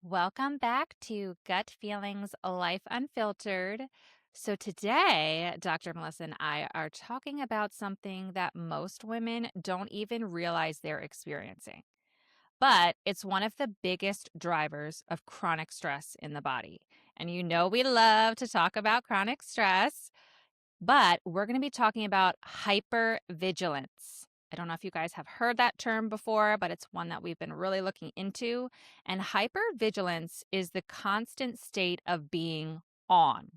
Welcome back to Gut Feelings Life Unfiltered. So, today, Dr. Melissa and I are talking about something that most women don't even realize they're experiencing, but it's one of the biggest drivers of chronic stress in the body. And you know, we love to talk about chronic stress, but we're going to be talking about hypervigilance. I don't know if you guys have heard that term before, but it's one that we've been really looking into. And hypervigilance is the constant state of being on.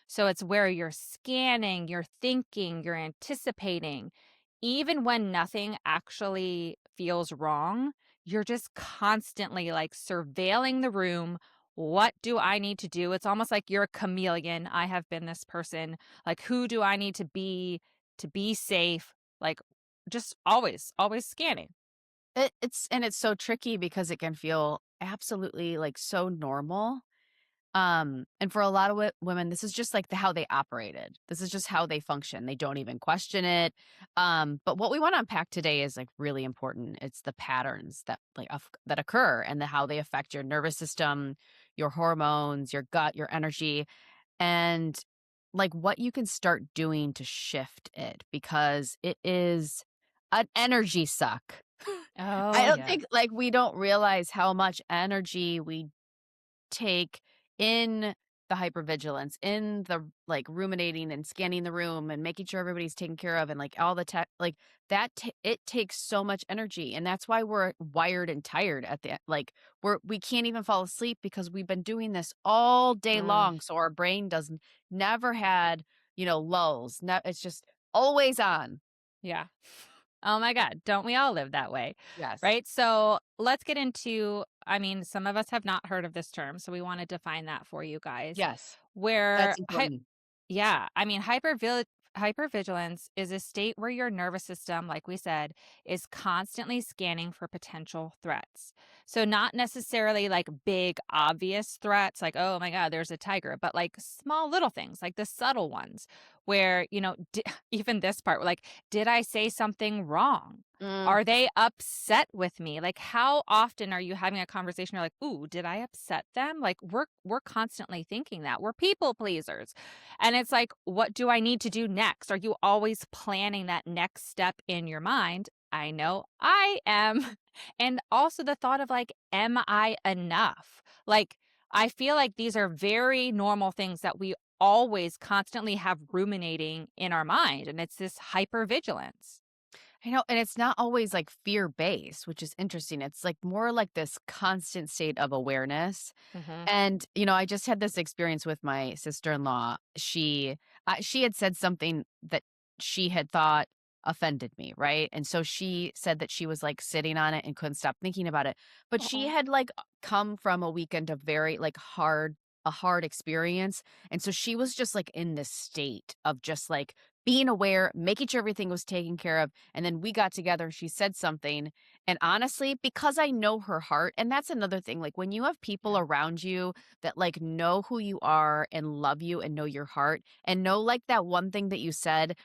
So it's where you're scanning, you're thinking, you're anticipating. Even when nothing actually feels wrong, you're just constantly like surveilling the room. What do I need to do? It's almost like you're a chameleon. I have been this person. Like, who do I need to be safe? Like, just always scanning. It's so tricky because it can feel absolutely like so normal. And for a lot of women, this is just like how they operated. This is just how they function. They don't even question it. But what we want to unpack today is like really important. It's the patterns that that occur and how they affect your nervous system, your hormones, your gut, your energy, and like what you can start doing to shift it because it is an energy suck. I Oh, don't yeah. think like we don't realize how much energy we take in the hypervigilance, in the like ruminating and scanning the room and making sure everybody's taken care of and like all the tech like it takes so much energy, and that's why we're wired and tired at the like we can't even fall asleep because we've been doing this all day Mm, long, so our brain doesn't never had lulls. It's just always on. yeah. Oh my God, don't we all live that way? Yes. Right? So let's get into, I mean, some of us have not heard of this term, so we want to define that for you guys. Yes. Where That's important. Yeah, I mean, hypervigilance is a state where your nervous system, like we said, is constantly scanning for potential threats. So not necessarily like big obvious threats like, oh my God, there's a tiger, but like small little things, like the subtle ones where, even this part, like, did I say something wrong? Mm. Are they upset with me? Like, how often are you having a conversation? You're like, ooh, did I upset them? Like, we're constantly thinking that. We're people pleasers. And it's like, what do I need to do next? Are you always planning that next step in your mind? I know I am. And also the thought of like, am I enough? Like, I feel like these are very normal things that we always constantly have ruminating in our mind. And it's this hypervigilance. I know, and it's not always like fear based, which is interesting. It's like more like this constant state of awareness. Hmm. And I just had this experience with my sister-in-law. She had said something that she had thought offended me, right? And so she said that she was like sitting on it and couldn't stop thinking about it. But she Oh, had like come from a weekend of very like a hard experience. And so she was just like in this state of just like being aware, making sure everything was taken care of. And then we got together and she said something. And honestly, because I know her heart, and that's another thing, like when you have people yeah. around you that like know who you are and love you and know your heart and know like that one thing that you said,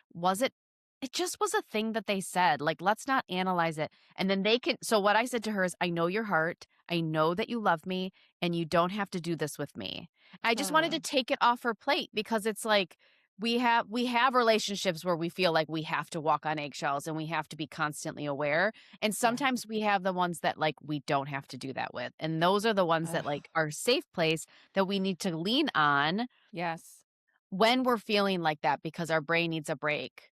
it just was a thing that they said. Like, let's not analyze it. And then they can. So, what I said to her is, I know your heart. I know that you love me and you don't have to do this with me. I just wanted to Mm, take it off her plate because it's like, we have relationships where we feel like we have to walk on eggshells and we have to be constantly aware, and yeah. sometimes we have the ones that like we don't have to do that with, and those are the ones that Ugh, like are safe place that we need to lean on yes. when we're feeling like that because our brain needs a break.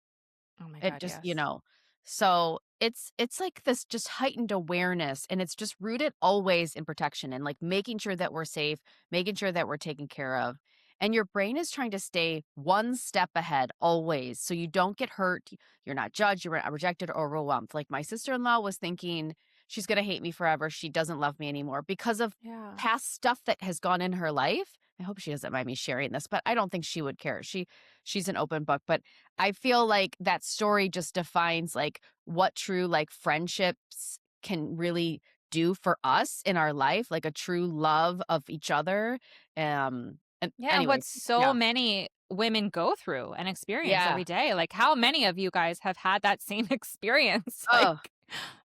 Oh my It God, just yes. so it's like this just heightened awareness, and it's just rooted always in protection and like making sure that we're safe, making sure that we're taken care of. And your brain is trying to stay one step ahead always so you don't get hurt, you're not judged, you're not rejected or overwhelmed. Like my sister-in-law was thinking she's going to hate me forever, she doesn't love me anymore because of Yeah. past stuff that has gone in her life. I hope she doesn't mind me sharing this, but I don't think she would care. She's an open book, but I feel like that story just defines like what true like friendships can really do for us in our life, like a true love of each other. And Yeah, and what anyways, so yeah. many women go through and experience Yeah. every day. Like, how many of you guys have had that same experience? Like,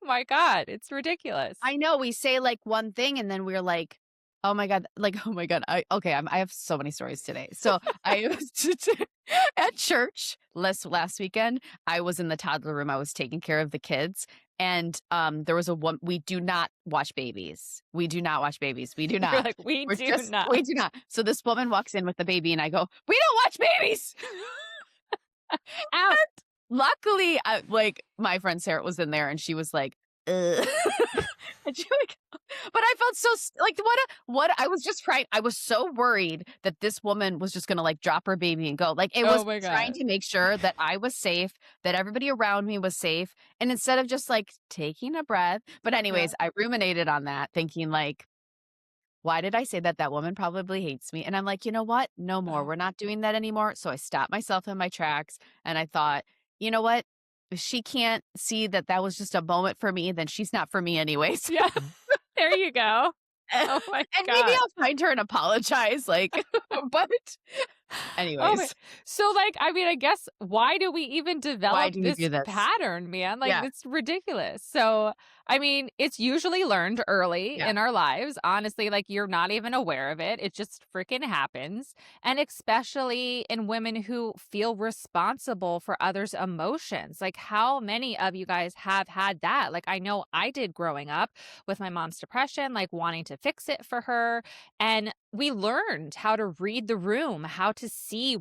Oh, my God, it's ridiculous. I know we say like one thing and then we're like, Oh my god, like, oh my god, I have so many stories today. So, I was at church last weekend, I was in the toddler room, I was taking care of the kids, and, there was a one we do not watch babies. We do not watch babies, we do You're not. like, "We We're do just not." we do not. So, this woman walks in with the baby, and I go, "We don't watch babies!" Out. Luckily, my friend Sarah was in there and she was like, "Ugh." And she like but I felt so like, what I was just trying I was so worried that this woman was just gonna, like, drop her baby and go. Like, it Oh was my trying god. to make sure that I was safe, that everybody around me was safe, and instead of just, like, taking a breath but Yeah. anyways, I ruminated on that thinking, like, "Why did I say that? That woman probably hates me." And I'm like, "You know what? No more. Oh. We're not doing that anymore." So I stopped myself in my tracks and I thought, "You know what? If she can't see that that was just a moment for me, then she's not for me anyways." Yeah. There you go. And Oh my maybe god. I'll find her and apologize, like, but Oh my anyways, so, like, I mean, I guess why do we even why develop do we this do this? pattern, man? Like, Yeah, it's ridiculous. So, I mean, it's usually learned early yeah. in our lives. Honestly, like, you're not even aware of it. It just freaking happens. And especially in women who feel responsible for others' emotions. Like, how many of you guys have had that? Like, I know I did growing up with my mom's depression, like, wanting to fix it for her, and we learned how to read the room, how to see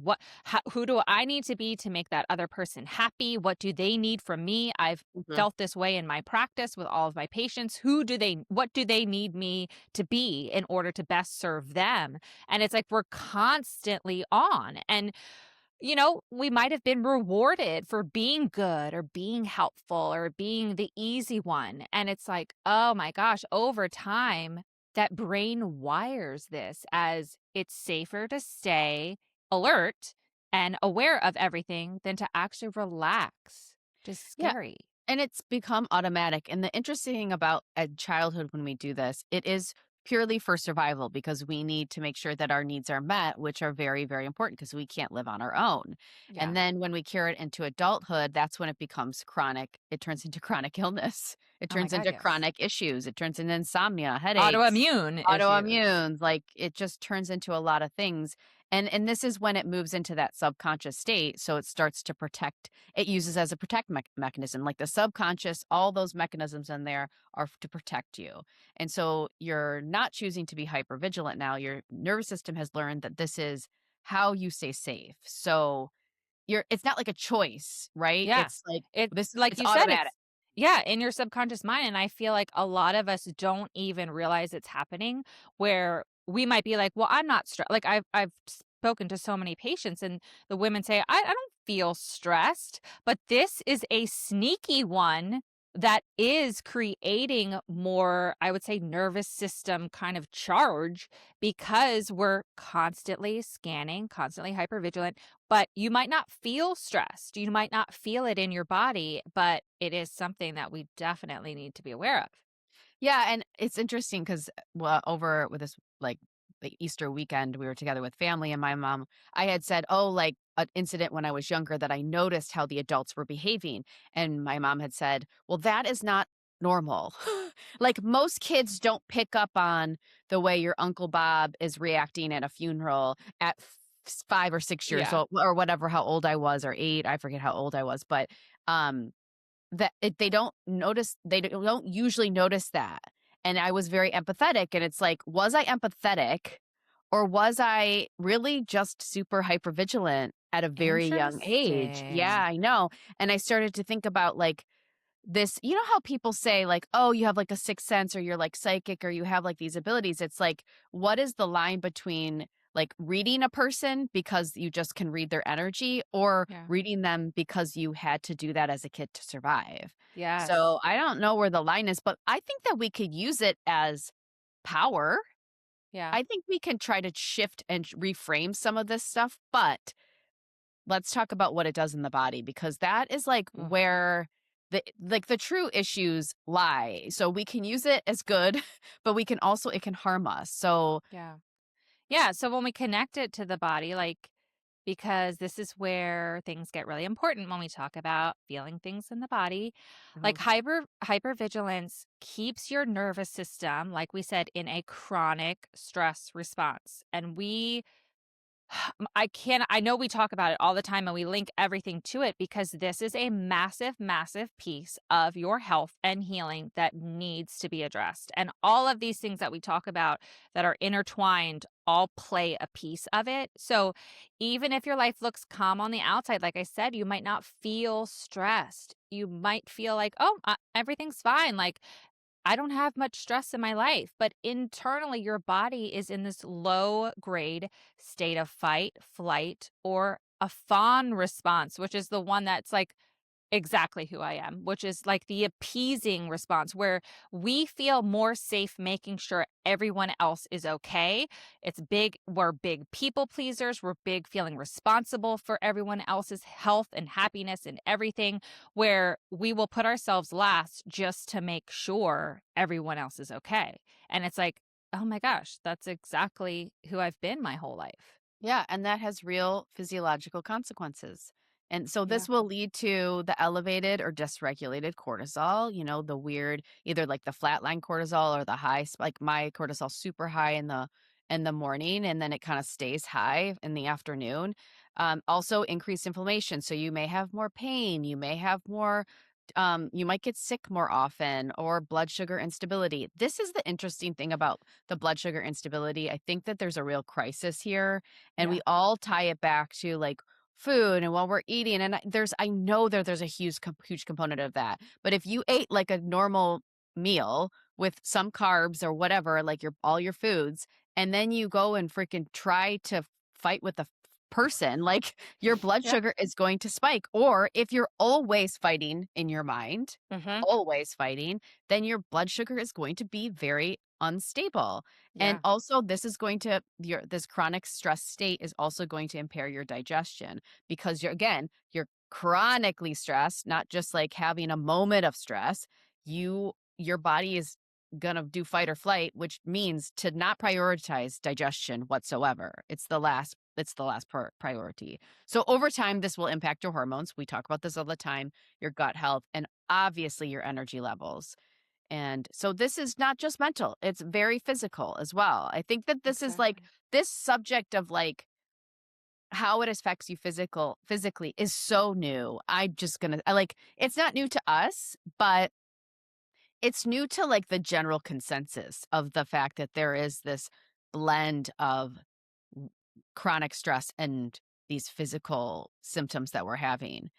who do I need to be to make that other person happy? What do they need from me? I've Mhm. felt this way in my practice with all of my patients. What do they need me to be in order to best serve them? And it's like we're constantly on. And we might have been rewarded for being good or being helpful or being the easy one. And it's like, oh my gosh, over time, that brain wires this as it's safer to stay alert and aware of everything than to actually relax. Just Yeah. scary. And it's become automatic. And the interesting thing about childhood when we do this, it is purely for survival because we need to make sure that our needs are met, which are very, very important because we can't live on our own. Yeah. And then when we carry it into adulthood, that's when it becomes chronic. It turns into chronic illness. It Oh my turns God, into yes. chronic issues. It turns into insomnia, headaches, Autoimmune issues. autoimmunes. Like it just turns into a lot of things. And this is when it moves into that subconscious state. So it starts to protect it uses as a protect mechanism like the subconscious all those mechanisms in there are to protect you and so you're not choosing to be hyper vigilant now your nervous system has learned that this is how you stay safe so it's not like a choice right Yeah. it's like It's this like it's you said, automatic it's yeah, in your subconscious mind. And I feel like a lot of us don't even realize it's happening where we might be like, well, I'm not stressed. Like I've spoken to so many patients and the women say, I don't feel stressed, but this is a sneaky one that is creating more, I would say, nervous system kind of charge because we're constantly scanning, constantly hypervigilant, but you might not feel stressed. You might not feel it in your body, but it is something that we definitely need to be aware of. Yeah, and it's interesting because well, over with this like the Easter weekend, we were together with family, and my mom, I had said, "Oh, like an incident when I was younger that I noticed how the adults were behaving," and my mom had said, "Well, that is not normal. Like most kids don't pick up on the way your Uncle Bob is reacting at a funeral at 5 or 6 years Yeah. old, or whatever, how old I was, or 8. I forget how old I was, but um." They don't usually notice that, and I was very empathetic, and it's like, was I empathetic, or was I really just super hypervigilant at a very young age? Yeah, Interesting. I know, and I started to think about, like, this how people say, like, "Oh, you have, like, a sixth sense," or "You're, like, psychic," or "You have, like, these abilities." It's like, what is the line between, like, reading a person because you just can read their energy or Yeah. reading them because you had to do that as a kid to survive? Yes. So, I don't know where the line is, but I think that we could use it as power. Yeah. I think we can try to shift and reframe some of this stuff, but let's talk about what it does in the body because that is like Ugh. where the true issues lie. So we can use it as good, but it can harm us. So Yeah. Yeah. So when we connect it to the body, like because this is where things get really important when we talk about feeling things in the body. Uh-huh. Like hypervigilance keeps your nervous system, like we said, in a chronic stress response. And I know we talk about it all the time and we link everything to it because this is a massive, massive piece of your health and healing that needs to be addressed. And all of these things that we talk about that are intertwined all play a piece of it. So even if your life looks calm on the outside, like I said, you might not feel stressed. You might feel like, oh, everything's fine. Like I don't have much stress in my life, but internally, your body is in this low grade state of fight, flight, or a fawn response, which is the one that's like, exactly who I am, which is like the appeasing response where we feel more safe making sure everyone else is okay. It's big. We're big people pleasers. We're big feeling responsible for everyone else's health and happiness and everything, where we will put ourselves last just to make sure everyone else is okay. And it's like, oh my gosh, that's exactly who I've been my whole life. Yeah, and that has real physiological consequences. And so Yeah. this will lead to the elevated or dysregulated cortisol, the weird either like the flatline cortisol or the like my cortisol super high in the morning and then it kind of stays high in the afternoon. Also increased inflammation. So you may have more pain, you may have more you might get sick more often or blood sugar instability. This is the interesting thing about the blood sugar instability. I think that there's a real crisis here and Yeah. we all tie it back to like food and while we're eating and I know that there's a huge component of that. But if you ate like a normal meal with some carbs or whatever, like your all your foods, and then you go and freaking try to fight with the person, like your blood Yeah. sugar is going to spike. Or if you're always fighting in your mind, Hmm. always fighting, then your blood sugar is going to be very unstable. And Yeah. also this is going to this chronic stress state is also going to impair your digestion because you're chronically stressed, not just like having a moment of stress. Your body is going to do fight or flight, which means to not prioritize digestion whatsoever. It's the last priority. So over time this will impact your hormones. We talk about this all the time, your gut health, and obviously your energy levels. And so this is not just mental, it's very physical as well. I think that this is like Exactly. this subject of like how it affects you physically is so new. I like it's not new to us, but it's new to like the general consensus of the fact that there is this blend of w- chronic stress and these physical symptoms that we're having.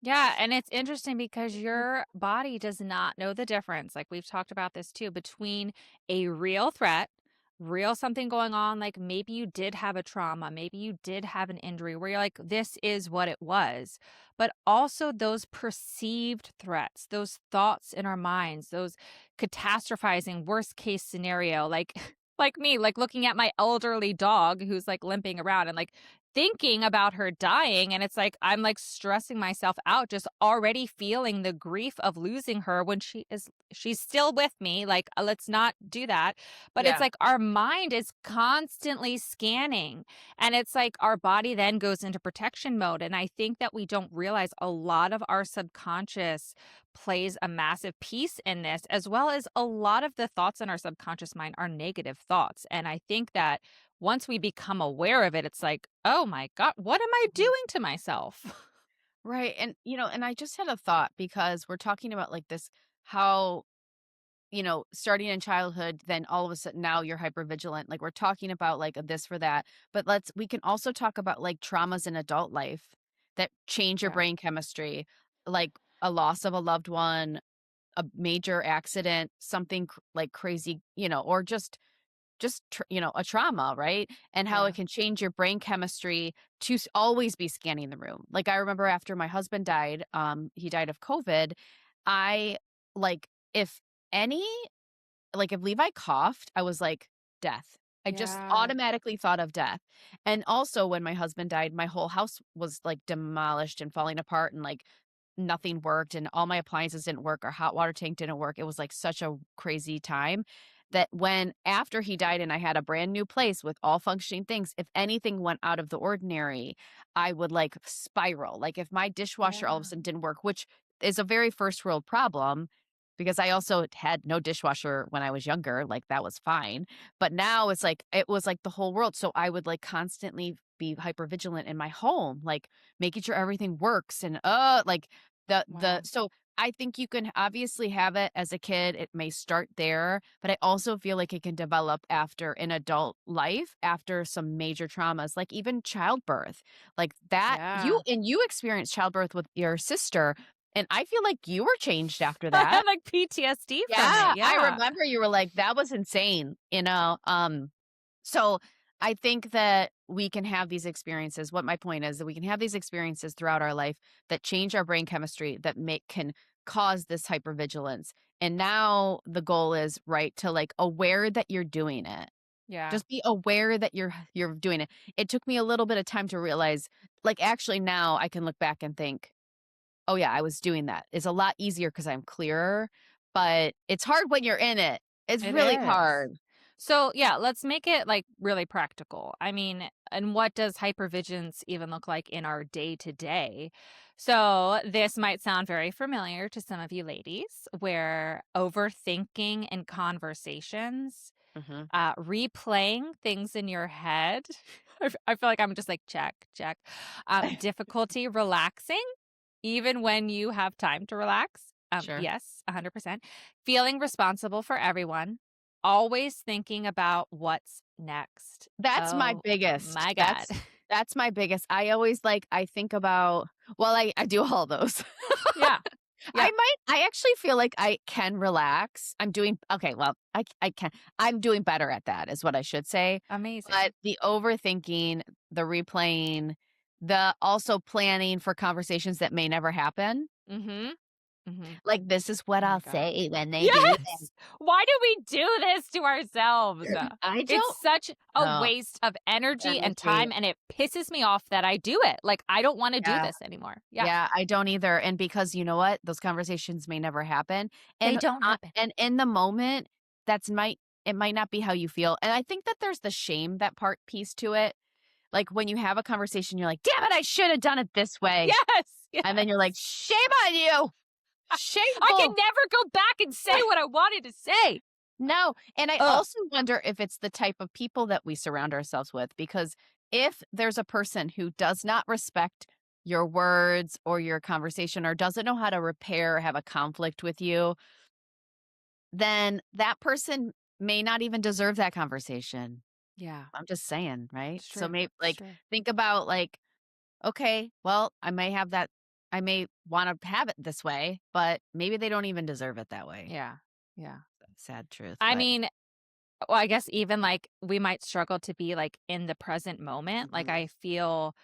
Yeah, and it's interesting because your body does not know the difference. Like we've talked about this too, between a real threat, real something going on, like maybe you did have a trauma, maybe you did have an injury where you're like, this is what it was. But also those perceived threats, those thoughts in our minds, those catastrophizing worst case scenario, like like me, like looking at my elderly dog who's like limping around and like thinking about her dying, and it's like I'm like stressing myself out just already feeling the grief of losing her when she's still with me, like, let's not do that. But it's Yeah. like our mind is constantly scanning, and it's like our body then goes into protection mode, and I think that we don't realize a lot of our subconscious plays a massive piece in this, as well as a lot of the thoughts in our subconscious mind are negative thoughts, and I think that once we become aware of it, it's like, "Oh my god, what am I Mhm. doing to myself?" Right. And and I just had a thought because we're talking about like this how starting in childhood, then all of a sudden now you're hyper vigilant. Like we're talking about like a this for that. But we can also talk about like traumas in adult life that change your Yeah. brain chemistry, like a loss of a loved one, a major accident, something like crazy, or a trauma, right? And how it Yeah. can change your brain chemistry to always be scanning the room. Like I remember after my husband died, he died of COVID. I like if any if Levi coughed, I was like, death. I just Yeah. automatically thought of death. And also when my husband died, my whole house was like demolished and falling apart and like nothing worked and all my appliances didn't work. Our hot water tank didn't work. It was like such a crazy time. that when after he died and I had a brand new place with all functioning things, if anything went out of the ordinary, I would like spiral. Like if my dishwasher all of a Yeah. sudden didn't work, which is a very first world problem because I also had no dishwasher when I was younger, like that was fine. But now it's like it was like the whole world. So I would like constantly be hyper vigilant in my home, like making sure everything works and like the Wow. so I think you can obviously have it as a kid. It may start there, but I also feel like it can develop after an adult life, after some major traumas, like even childbirth. Like that Yeah. you experienced childbirth with your sister, and I feel like you were changed after I that. have like PTSD from it. Yeah, I Yeah. remember you were like, "That was insane," so I think that we can have these experiences. What my point is that we can have these experiences throughout our life that change our brain chemistry that make can cause this hypervigilance. And now the goal is, right, to like aware that you're doing it. Yeah. Just be aware that you're doing it. It took me a little bit of time to realize, like actually now I can look back and think, "Oh yeah, I was doing that." It's a lot easier because I'm clearer, but it's hard when you're in it. It's It really is. hard. So, yeah, let's make it like really practical. I mean, and what does hypervigilance even look like in our day to day? So, this might sound very familiar to some of you ladies where overthinking in conversations, Mhm. replaying things in your head. I feel like I'm just like, check, check. Difficulty relaxing even when you have time to relax. Sure. Yes, 100%. Feeling responsible for everyone, always thinking about what's next. That's my Oh biggest. my God. That's my biggest. I always like I think about well, I do all those. Yeah. Yeah. I actually feel like I can relax. I'm doing okay, well, I can I'm doing better at that is what I should say. But Amazing. the overthinking, the replaying, the also planning for conversations that may never happen. Mhm. Mhm. Like, this is what Oh my I'll God. say when they do that. Yes! Why do we do this to ourselves? I It's don't such a know. waste of energy and Energy. time, and it pisses me off that I do it. Like, I don't wanna do Yeah. this anymore. Yeah. Yeah, I don't either, and because you know what? Those conversations may never happen, They don't happen. and in the moment, that's might it might not be how you feel, and I think that there's the shame that part piece to it. Like, when you have a conversation, you're like, "Damn it, I should have done it this way," Yes! and then you're like, Yes. "Shame on you! I can Shameful!" never go back and say what I wanted to say. No, and I Ugh. also wonder if it's the type of people that we surround ourselves with, because if there's a person who does not respect your words or your conversation or doesn't know how to repair or have a conflict with you, then that person may not even deserve that conversation. Yeah, I'm just saying, right? it's So true. maybe It's like true. think about like, okay, well, I may want to have it this way, but maybe they don't even deserve it that way. Yeah. Yeah. Sad truth, I but mean, well, I guess even, like, we might struggle to be, like, in the present moment. Like, mhm. I feel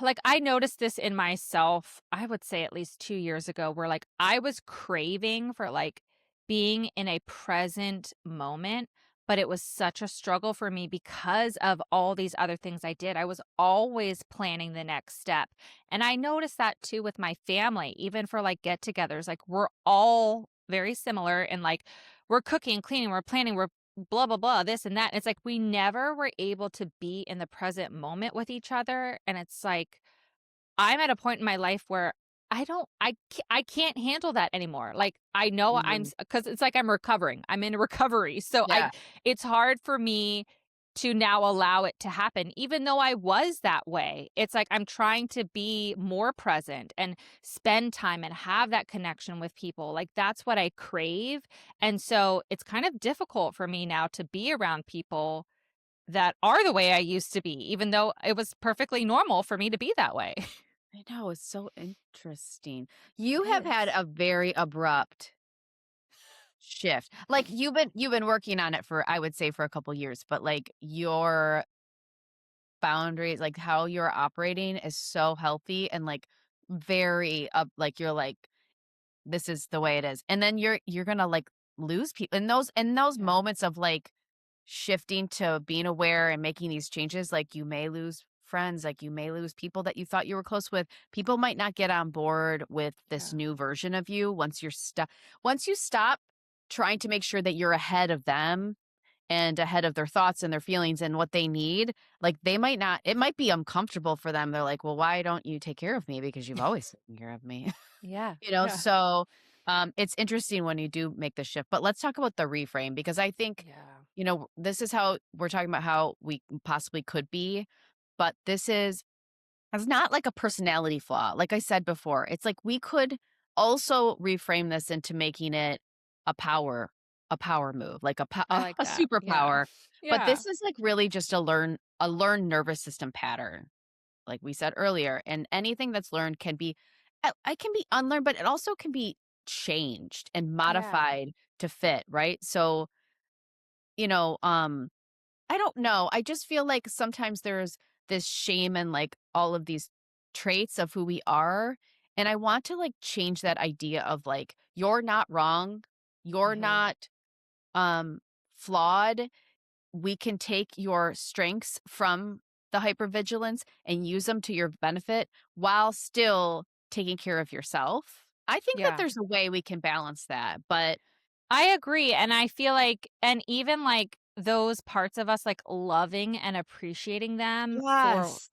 like, I noticed this in myself, I would say at least 2 years ago, where, like, I was craving for, like, being in a present moment, but it was such a struggle for me because of all these other things I did. I was always planning the next step, and I noticed that too with my family, even for, like, get-togethers, like, we're all very similar and, like, we're cooking, cleaning, we're planning, we're blah, blah, blah, this and that. It's like we never were able to be in the present moment with each other. And it's like, I'm at a point in my life where I can't handle that anymore. Like I know Mhm. because it's like I'm recovering. I'm in recovery. So Yeah. it's hard for me to now allow it to happen, even though I was that way. It's like I'm trying to be more present and spend time and have that connection with people. Like that's what I crave. And so it's kind of difficult for me now to be around people that are the way I used to be, even though it was perfectly normal for me to be that way. I know, it's so interesting. You It have had is. a very abrupt shift. Like you've been working on it for I would say for a couple years, but like your boundaries, like how you're operating is so healthy and like very up like you're like this is the way it is. And then you're going to like lose people in those Yeah. moments of like shifting to being aware and making these changes, like you may lose friends, like you may lose people that you thought you were close with. People might not get on board with this Yeah. new version of you once you're stuck. Once you stop trying to make sure that you're ahead of them and ahead of their thoughts and their feelings and what they need, like, they might not it might be uncomfortable for them. They're like, "Well, why don't you take care of me? Because you've always taken care of me." Yeah. You know? Yeah. So, it's interesting when you do make the shift, but let's talk about the reframe because I think, Yeah. this is how we're talking about how we possibly could be, but this is it's not like a personality flaw. Like I said before, it's like we could also reframe this into making it a power a power move, like I like a that. Yeah. superpower. But Yeah. this is like really just a learned nervous system pattern, like we said earlier. And anything that's learned can be I can be unlearned, but it also can be changed and Yeah. modified to fit, right? So, you know, I don't know. I just feel like sometimes there's this shame and like all of these traits of who we are. And I want to like change that idea of like, you're not wrong. You're Mhm. not um flawed. We can take your strengths from the hypervigilance and use them to your benefit while still taking care of yourself. I think that Yeah. there's a way we can balance that. But I agree, and I feel like and even, like, those parts of us, like, loving and appreciating them for yes.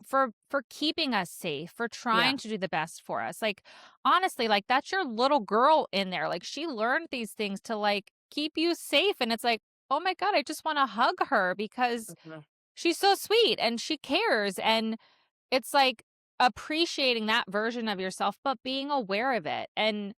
keeping us safe, for Yeah. trying to do the best for us, like, honestly, like, that's your little girl in there, like, she learned these things to, like, keep you safe, and it's like, "Oh my god, I just wanna hug her because Mhm. she's so sweet and she cares," and it's, like, appreciating that version of yourself, but being aware of it, and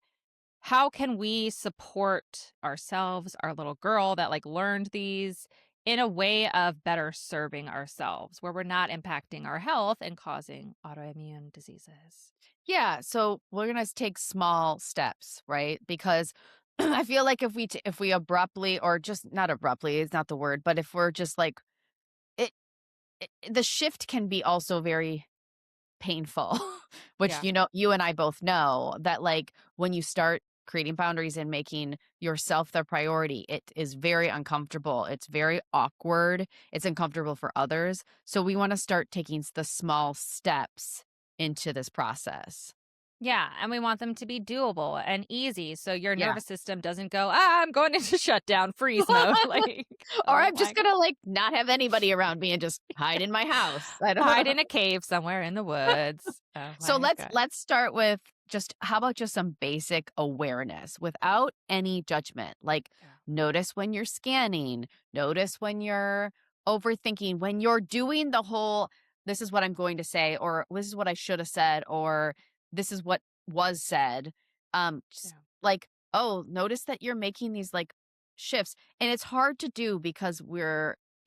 how can we support ourselves, our little girl that like learned these in a way of better serving ourselves where we're not impacting our health and causing autoimmune diseases? Yeah, so we're gonna take small steps, right? Because I feel like if we abruptly or just not abruptly, it's not the word, but if we're just like it, the shift can be also very painful, which Yeah. you and I both know that like when you start creating boundaries and making yourself the priority, it is very uncomfortable. It's very awkward. It's uncomfortable for others. So we want to start taking the small steps into this process. Yeah. And we want them to be doable and easy. So your Yeah. nervous system doesn't go, I'm going into shutdown freeze mode. Like, Or oh I'm just my, gonna, like, not have anybody around me and just hide in my house. I don't hide know. in a cave somewhere in the woods. Oh So my let's God. let's start with just how about just some basic awareness without any judgment? Like, Yeah. notice when you're scanning, notice when you're overthinking, when you're doing the whole, "This is what I'm going to say," or, "This is what I should have said," or, "This is what was said." Just Yeah. like, oh, notice that you're making these, like, shifts, and it's hard to do because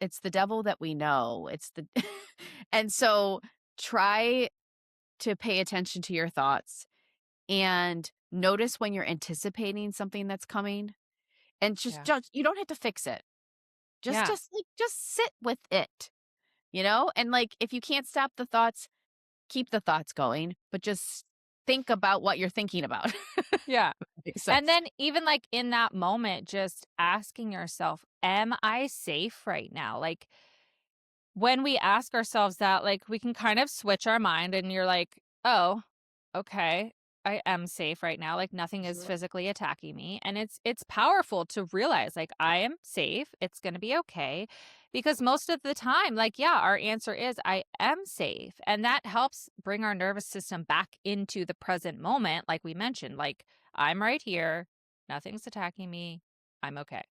it's the devil that we know. It's the and so try to pay attention to your thoughts and notice when you're anticipating something that's coming and Yeah. just you don't have to fix it. Yeah. Just sit with it, you know? And like if you can't stop the thoughts, keep the thoughts going, but just think about what you're thinking about. Yeah. Makes And sense. then even, like, in that moment, just asking yourself, "Am I safe right now?" Like, when we ask ourselves that, like, we can kind of switch our mind and you're like, "Oh, okay. I am safe right now. Like, nothing is Mhm. physically attacking me." And it's powerful to realize, like, I am safe. It's gonna be okay. Because most of the time, like, yeah, our answer is, "I am safe." And that helps bring our nervous system back into the present moment, like we mentioned, like, "I'm right here. Nothing's attacking me. I'm okay."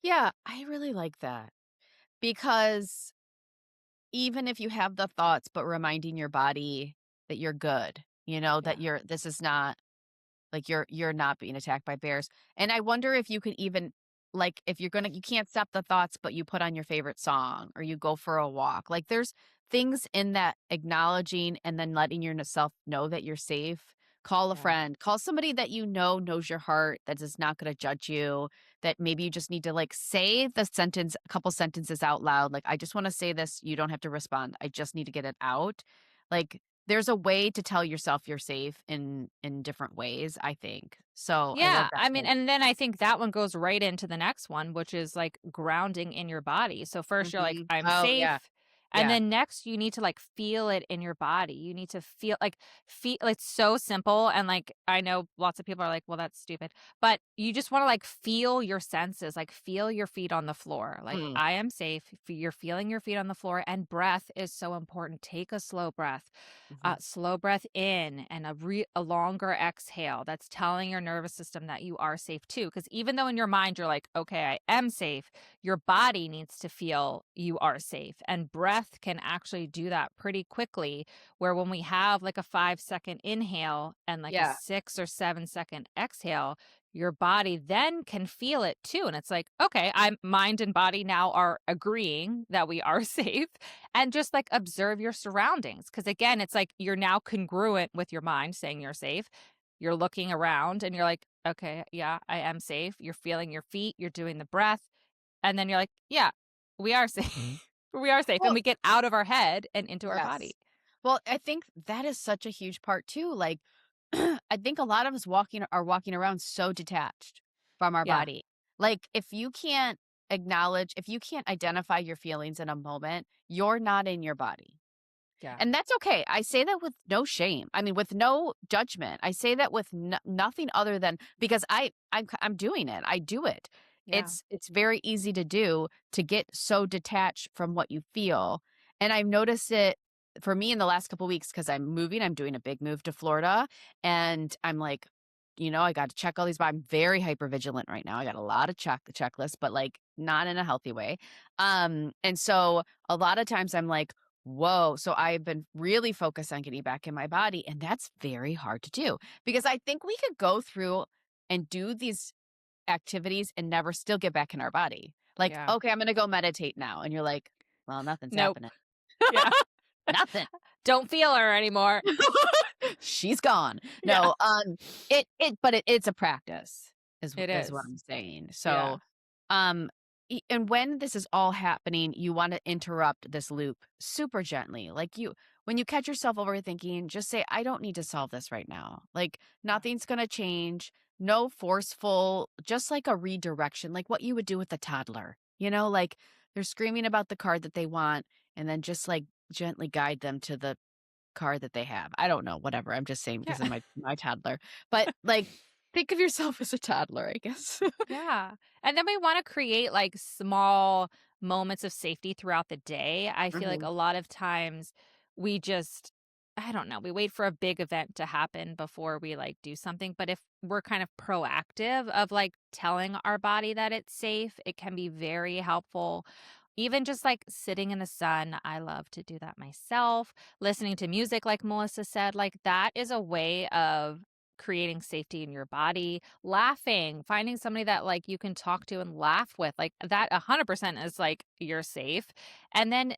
Yeah, I really like that because even if you have the thoughts, but reminding your body that you're good, that Yeah. this is not like, you're not being attacked by bears, and I wonder if you could even like, if you can't stop the thoughts, but you put on your favorite song or you go for a walk. Like, there's things in that acknowledging and then letting yourself know that you're safe. Call a Yeah. friend, call somebody that you know knows your heart, that is not gonna judge you, that maybe you just need to, like, say the sentence a couple sentences out loud, like, "I just wanna say this, you don't have to respond, I just need to get it out." Like, there's a way to tell yourself you're safe in different ways, I think. So, I love Yeah, that I mean, point. and then I think that one goes right into the next one, which is like grounding in your body. So first you're like, Mhm. I'm Oh, yeah. safe. And Yeah. then next you need to like feel it in your body. You need to feel it's so simple and like I know lots of people are like, "Well, that's stupid." But you just want to like feel your senses, like feel your feet on the floor. Like Mm. I am safe. You're feeling your feet on the floor and breath is so important. Take a slow breath. Mhm. Slow breath in and a longer exhale. That's telling your nervous system that you are safe too. Because even though in your mind you're like, okay, I am safe, your body needs to feel you are safe. And breath can actually do that pretty quickly. Where when we have like a 5-second inhale and like a Yeah. 6 or 7 second exhale, your body then can feel it too. And it's like, okay, I'm mind and body now are agreeing that we are safe and just like observe your surroundings. Cause again, it's like you're now congruent with your mind saying you're safe. You're looking around and you're like, okay, yeah, I am safe. You're feeling your feet, you're doing the breath. And then you're like, yeah, we are safe. We are safe. And Well, we get out of our head and into our body. yes. Well, I think that is such a huge part too. Like, I think a lot of us walking around so detached from our Yeah. body. Like, if you can't identify your feelings in a moment, you're not in your body. Yeah. And that's okay. I say that with no shame. I mean, with no judgment. I say that with nothing other than because I'm doing it. I do it. Yeah. It's very easy to do to get so detached from what you feel. And I've noticed it for me in the last couple weeks because I'm moving. I'm doing a big move to Florida, and I'm like, I got to check all these. But I'm very hyper vigilant right now. I got a lot of checklists, but like not in a healthy way. And so a lot of times I'm like, whoa. So I've been really focused on getting back in my body. And that's very hard to do because I think we could go through and do these activities and never still get back in our body. Like, Yeah. okay, I'm going to go meditate now. And you're like, well, nothing's Nope. happening. Yeah. Nothing. Don't feel her anymore. She's gone. Yeah. No, it's a practice It is what is. I'm saying. Yeah. So, um, and when this is all happening, you want to interrupt this loop super gently. Like when you catch yourself overthinking, just say, I don't need to solve this right now. Like Yeah. nothing's going to change. No forceful, just like a redirection, like what you would do with a toddler, like they're screaming about the card that they want and then just like gently guide them to the car that they have. I don't know, whatever. I'm just saying Yeah. because of my toddler. But like think of yourself as a toddler, I guess. Yeah. And then we want to create like small moments of safety throughout the day. I feel like Mhm. a lot of times we just, I don't know, we wait for a big event to happen before we like do something. But if we're kind of proactive of like telling our body that it's safe, it can be very helpful. Even just like sitting in the sun, I love to do that myself. Listening to music, like Melissa said, like that is a way of creating safety in your body. Laughing, finding somebody that like you can talk to and laugh with, like that 100% is like you're safe. And then,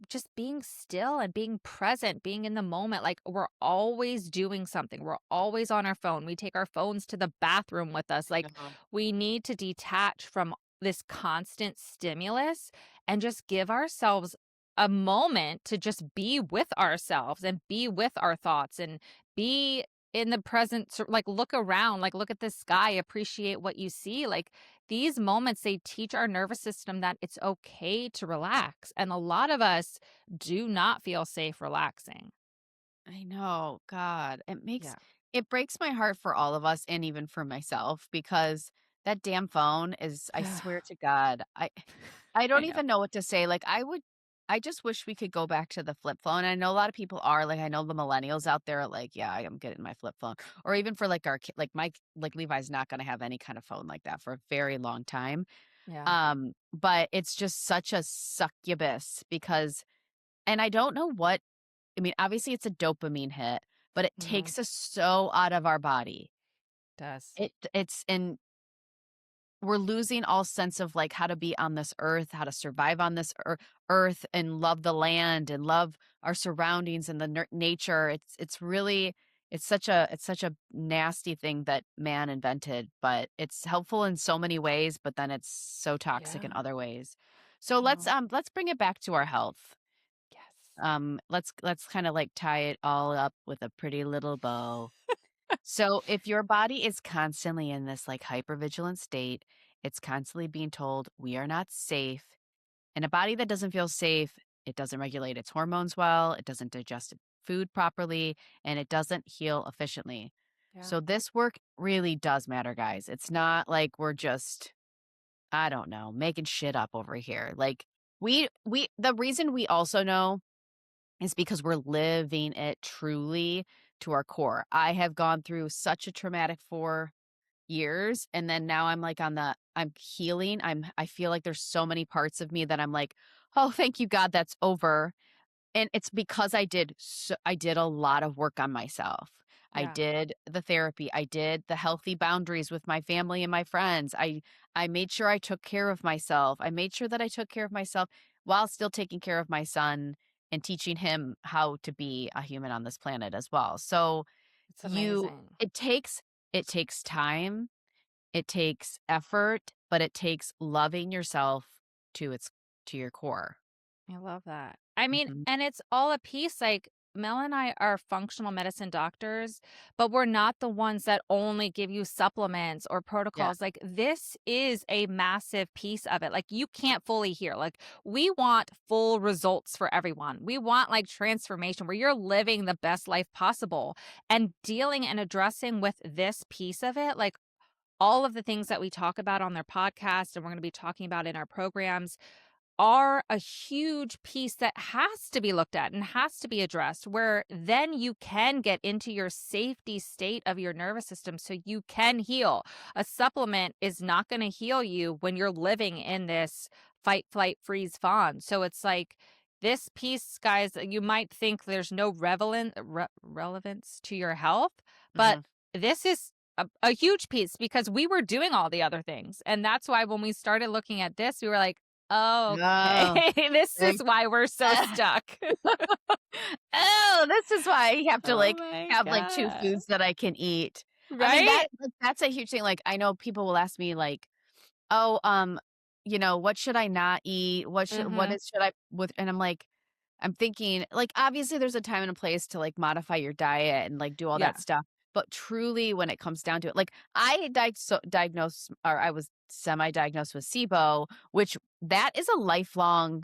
just being still and being present, being in the moment. Like we're always doing something, we're always on our phone. We take our phones to the bathroom with us. Like Uh-huh. we need to detach from this constant stimulus and just give ourselves a moment to just be with ourselves and be with our thoughts and be in the present, like look around, like look at the sky, appreciate what you see. Like these moments, they teach our nervous system that it's okay to relax. And a lot of us do not feel safe relaxing. I know, God. Yeah. It breaks my heart for all of us and even for myself because that damn phone is I swear to God, I I don't know. even know what to say. Like I just wish we could go back to the flip phone. I know a lot of people are like I know the millennials out there are like, yeah, I am getting my flip phone. Or even for like our kid, like Levi's not going to have any kind of phone like that for a very long time. Yeah. But it's just such a succubus because and I don't know what I mean, obviously it's a dopamine hit, but it Hmm. takes us so out of our body. Does. It's and we're losing all sense of like how to be on this earth, how to survive on this earth and love the land and love our surroundings and the nature. It's really it's such a nasty thing that man invented, but it's helpful in so many ways, but then it's so toxic in Yeah. other ways. So Oh, let's bring it back to our health. yes. Let's kind of like tie it all up with a pretty little bow. So if your body is constantly in this like hypervigilant state, it's constantly being told we are not safe. And a body that doesn't feel safe it doesn't regulate its hormones well, it doesn't digest food properly, and it doesn't heal efficiently. Yeah. So this work really does matter, guys. It's not like we're just, I don't know, making shit up over here. Like we the reason we also know is because we're living it truly to our core. I have gone through such a traumatic 4 years, and then now I'm like I'm healing. I feel like there's so many parts of me that I'm like, "Oh, thank you God that's over." And it's because I did a lot of work on myself. I Yeah. did the therapy, I did the healthy boundaries with my family and my friends. I made sure I took care of myself. I made sure that I took care of myself while still taking care of my son and teaching him how to be a human on this planet as well. So, It's you amazing. it takes time, it takes effort, but it takes loving yourself to your core. I love that. I mean, Mhm. and it's all a piece. Like, Mel and I are functional medicine doctors, but we're not the ones that only give you supplements or Yeah. protocols. Like, this is a massive piece of it. Like, you can't fully heal. Like, we want full results for everyone. We want like transformation where you're living the best life possible and dealing and addressing with this piece of it. Like, all of the things that we talk about on their podcast and we're going to be talking about in our programs are a huge piece that has to be looked at and has to be addressed, where then you can get into your safety state of your nervous system so you can heal. A supplement is not going to heal you when you're living in this fight, flight, freeze, fawn. So it's like this piece, guys, you might think there's no relevance to your health, but Mhm. this is a huge piece because we were doing all the other things. And that's why when we started looking at this, we were like, okay, Oh, this is big why we're so stuck. oh, this is why I have to, Oh like, my have, like, 2 god. foods that I can eat. I mean, Right? that's a huge thing, like, I know people will ask me, like, "Oh, what should I not eat? Mhm. Should I with" and I'm thinking, like, obviously, there's a time and a place to, like, modify your diet and, like, do all Yeah. that stuff, but truly, when it comes down to it, like, diagnosed or I was semi-diagnosed with SIBO, which that is a lifelong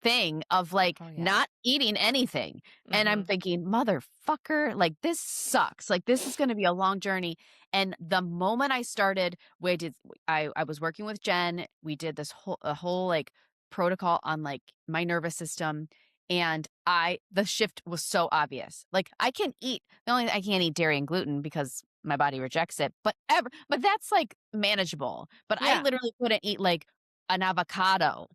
thing of, like, Oh, yeah. not eating anything, and I'm Mhm. thinking, "Motherfucker, like, this sucks, like, this is gonna be a long journey," and the moment I started I was working with Jen, we did this whole, like, protocol on, like, my nervous system, and I the shift was so obvious. Like, I can eat the only I can't eat dairy and gluten because my body rejects it, but that's, like, manageable, but I Yeah. literally couldn't eat, like, an avocado.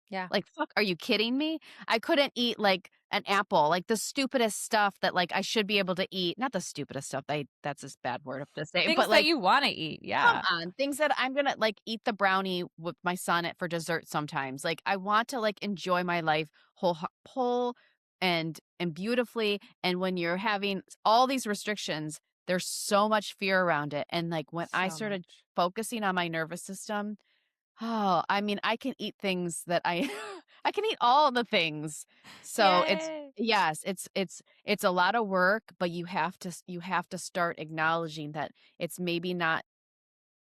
Yeah. Like, fuck, are you kidding me? I couldn't eat, like, an apple, like, the stupidest stuff that, like, I should be able to eat. Not the stupidest stuff, that's a bad word to say, Things but, that like, you wanna eat, come yeah. on, things that I'm gonna, like, eat the brownie with my son for dessert sometimes. Like, I want to, like, enjoy my life whole and beautifully, and when you're having all these restrictions, there's so much fear around it, and, like, when I So started much. focusing on my nervous system. Oh, I mean, I can eat things that I I can eat all the things. So it's Yay. yes, it's a lot of work, but you have to start acknowledging that it's maybe not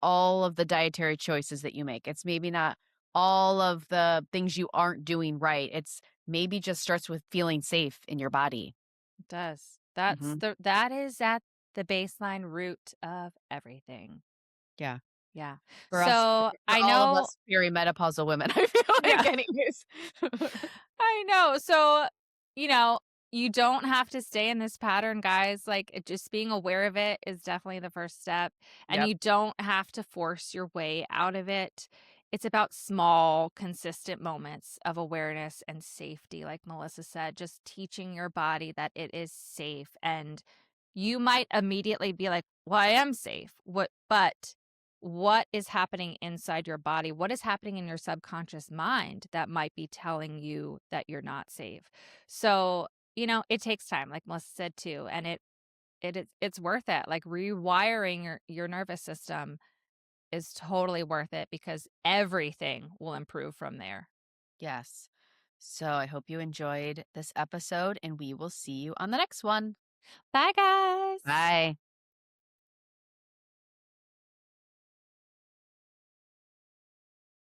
all of the dietary choices that you make. It's maybe not all of the things you aren't doing right. It's maybe just starts with feeling safe in your body. It does. Mhm. That is at the baseline root of everything. Yeah. Yeah. For us So, for I all of know us perimenopausal women, I feel yeah. like anyways. I know. So, you know, you don't have to stay in this pattern, guys. Like, just being aware of it is definitely the first step. And Yep. you don't have to force your way out of it. It's about small, consistent moments of awareness and safety. Like Melissa said, just teaching your body that it is safe. And you might immediately be like, well, I am safe. But what is happening inside your body? What is happening in your subconscious mind that might be telling you that you're not safe? So, it takes time, like Melissa said too, and it's worth it. Like rewiring your nervous system is totally worth it because everything will improve from there. Yes. So I hope you enjoyed this episode, and we will see you on the next one. Bye guys. Bye.